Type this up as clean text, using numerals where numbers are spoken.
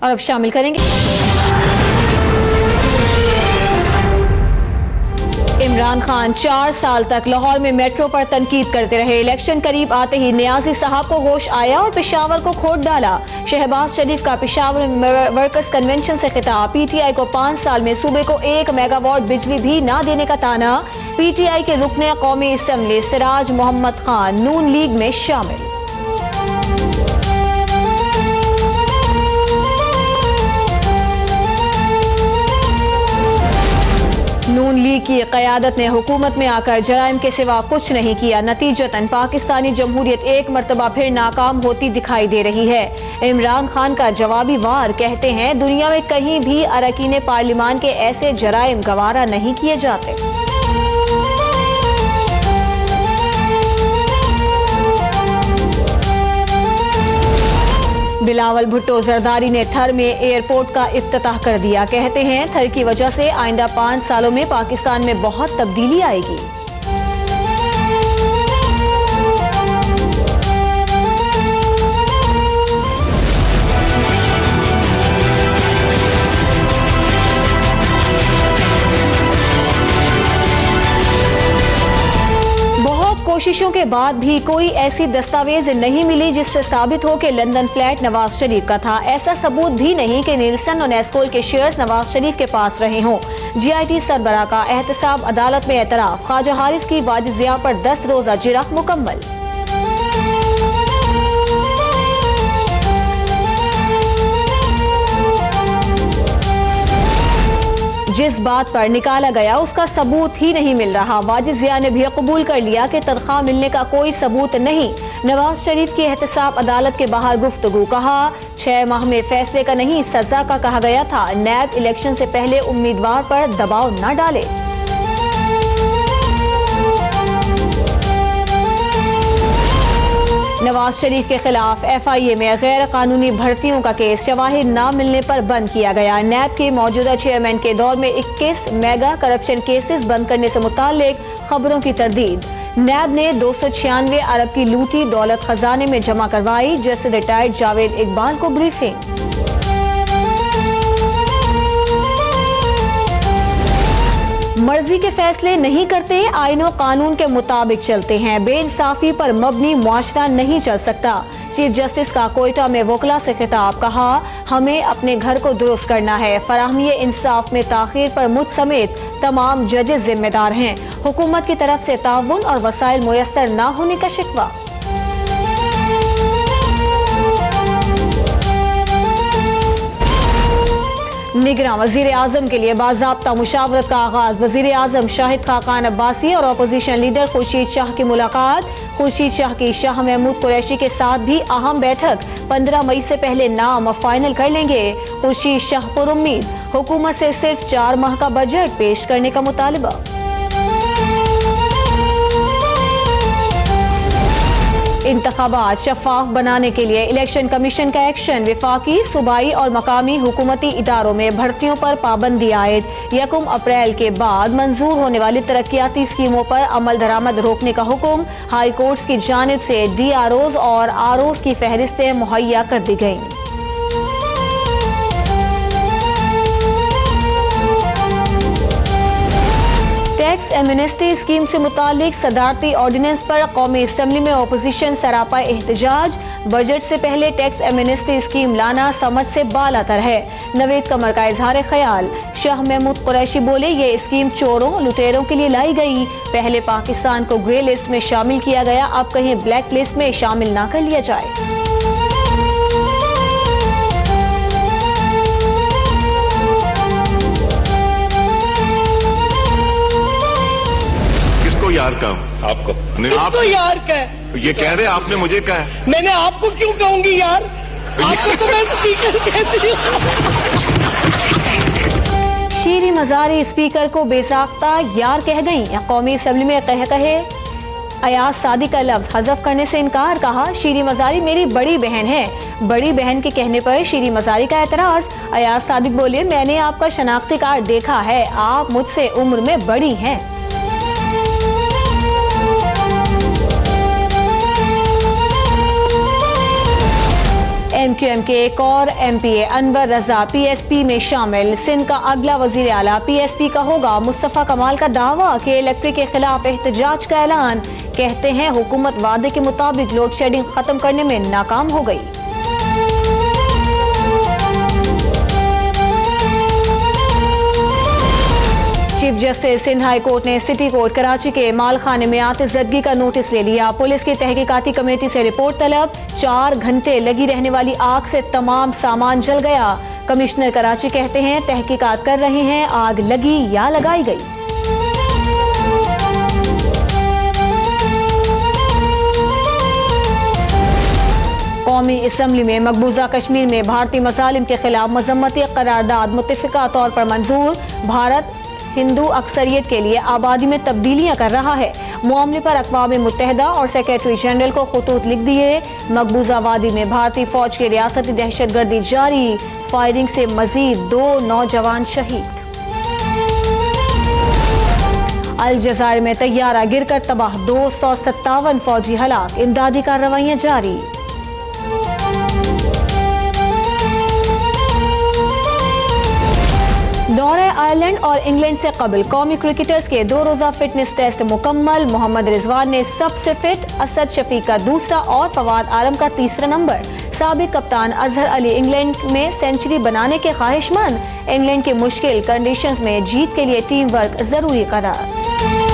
और अब शामिल करेंगे। इमरान खान 4 साल तक लाहौर में मेट्रो पर तनकीद करते रहे। इलेक्शन करीब आते ही नियाजी साहब को होश आया और पेशावर को खोट डाला। शहबाज शरीफ का पेशावर वर्कर्स कन्वेंशन से खिताब। पीटीआई को 5 साल में सूबे को 1 मेगावाट बिजली भी ना देने का ताना। पीटीआई के रुकने कौमी असम्बली सिराज मोहम्मद खान नून लीग में शामिल। नून लीग की क़यादत ने हुकूमत में आकर जराइम के सिवा कुछ नहीं किया। नतीजतन पाकिस्तानी जमहूरियत एक मरतबा फिर नाकाम होती दिखाई दे रही है। इमरान खान का जवाबी वार, कहते हैं दुनिया में कहीं भी अरकान पार्लिमान के ऐसे जराइम गवारा नहीं किए जाते। बिलावल भुट्टो जरदारी ने थर में एयरपोर्ट का इफ्तिताह कर दिया। कहते हैं थर की वजह से आइंदा 5 सालों में पाकिस्तान में बहुत तब्दीली आएगी। कोशिशों के बाद भी कोई ऐसी दस्तावेज नहीं मिली जिससे साबित हो कि लंदन फ्लैट नवाज शरीफ का था। ऐसा सबूत भी नहीं कि नीलसन और नेस्कोल के शेयर्स नवाज शरीफ के पास रहे हों। जीआईटी सरबराह का एहतसाब अदालत में एतराफ। ख्वाजा हारिस की वाजिज़िया पर 10 रोज़ा जिरा मुकम्मल। जिस बात पर निकाला गया उसका सबूत ही नहीं मिल रहा। वाजिज़िया ने भी कबूल कर लिया कि तनख्वाह मिलने का कोई सबूत नहीं। नवाज शरीफ की एहतसाब अदालत के बाहर गुफ्तगू। कहा 6 माह में फैसले का नहीं सजा का कहा गया था। नैब इलेक्शन से पहले उम्मीदवार पर दबाव न डाले। नवाज शरीफ के खिलाफ FIA में गैर कानूनी भर्तियों का केस शवाहिद न मिलने पर बंद किया गया। नैब के मौजूदा चेयरमैन के दौर में 21 मेगा करप्शन केसेस बंद करने से मुताल्लिक खबरों की तरदीद। नैब ने 296 अरब की लूटी दौलत खजाने में जमा करवाई। जैसे रिटायर्ड जावेद इकबाल को ब्रीफिंग। मर्जी के फैसले नहीं करते, आईन और कानून के मुताबिक चलते हैं। बेइंसाफी पर मबनी मुआशरा नहीं चल सकता। चीफ जस्टिस का कोयटा में वकला से खिताब। कहा हमें अपने घर को दुरुस्त करना है। फराहमी इंसाफ में ताखीर पर मुझ समेत तमाम जजेस जिम्मेदार हैं। हुकूमत की तरफ से ताउन और वसाइल मुयस्सर न होने का शिकवा। निगरान वजीर आजम के लिए बाज़ाब्ता मुशावरत का आगाज। वजीर आजम शाहिद खाकान अब्बासी और अपोजिशन लीडर खुर्शीद शाह की मुलाकात। खुर्शीद शाह की शाह महमूद कुरैशी के साथ भी अहम बैठक। 15 मई से पहले नाम फाइनल कर लेंगे। खुर्शीद शाह पुरुम्मीद हुकूमत से सिर्फ 4 माह का बजट पेश करने का मुतालबा। इंतखाबात शफाफ बनाने के लिए इलेक्शन कमीशन का एक्शन। विफाकी, सूबाई और मकामी हुकूमती इदारों में भर्तियों पर पाबंदी आयद। 1 अप्रैल के बाद मंजूर होने वाली तरक्याती स्कीमों पर अमल दरामद रोकने का हुक्म। हाई कोर्ट्स की जानिब से DROs और ROs की फहरिस्तें मुहैया कर दी गई। टैक्स एमनेस्टी स्कीम से मुतालिक सदारती ऑर्डिनेंस पर कौमी असम्बली में अपोजिशन सरापा एहतजाज। बजट से पहले टैक्स एमनेस्टी स्कीम लाना समझ से बालातर है। नवेद कमर का इजहार ख्याल। शाह महमूद कुरैशी बोले ये स्कीम चोरों लुटेरों के लिए लाई गई। पहले पाकिस्तान को ग्रे लिस्ट में शामिल किया गया, अब कहीं ब्लैक लिस्ट में शामिल ना कर लिया जाए। यार का आपको आपको यार का ये कह रहे आपने मुझे कहा। मैंने आपको क्यों कहूंगी यार, आपको तो मैं स्पीकर कहती हूँ। शीरी मजारी स्पीकर को बेसाख्ता यार कह गई। कौमी असम्बली में कहे अयाज सादी का लफ्ज हजफ करने से इनकार। कहा शीरी मजारी मेरी बड़ी बहन है। बड़ी बहन के कहने पर शीरी मजारी का एतराज। अयाज सादिक बोले मैंने आपका शनाख्ती कार्ड देखा है, आप मुझसे उम्र में बड़ी हैं। MQM के एक और MPA अनवर रजा PSP में शामिल। सिंध का अगला वजीर आला PSP का होगा। मुस्तफा कमाल का दावा कि इलेक्ट्रिक के खिलाफ एहतजाज का ऐलान। कहते हैं हुकूमत वादे के मुताबिक लोड शेडिंग खत्म करने में नाकाम हो गई। Chief justice Sindh high court ने सिटी कोर्ट कराची के माल खाने में आतिशज़दगी का नोटिस ले लिया। पुलिस की तहकीकाती कमेटी से रिपोर्ट तलब। 4 घंटे लगी रहने वाली आग से तमाम सामान जल गया। कमिश्नर कराची कहते हैं तहकीकात कर रहे हैं आग लगी या लगाई गई। कौमी असम्बली में मकबूजा कश्मीर में भारतीय मसालिम के खिलाफ मजम्मती करारदाद मुत्तफिका तौर पर मंजूर। भारत हिंदू अक्सरियत के लिए आबादी में तब्दीलियां कर रहा है। मामले पर अक़वाम मुत्तहिदा और सेक्रेटरी जनरल को खतूत लिख दिए। मकबूजा वादी में भारतीय फौज की रियासती दहशतगर्दी जारी। फायरिंग से मजीद 2 नौजवान शहीद। अलजज़ायर में तैयारा गिरकर तबाह, 257 फौजी हलाक। इमदादी कार्रवाइयां जारी। दौरे आयरलैंड और इंग्लैंड से कबल कौमी क्रिकेटर्स के 2 रोजा फिटनेस टेस्ट मुकम्मल। मोहम्मद रिजवान ने सबसे फिट, असद शफीक का दूसरा और फवाद आलम का तीसरा नंबर। साबिक कप्तान अजहर अली इंग्लैंड में सेंचुरी बनाने के ख्वाहिशमंद। इंग्लैंड की मुश्किल कंडीशंस में जीत के लिए टीम वर्क जरूरी करार।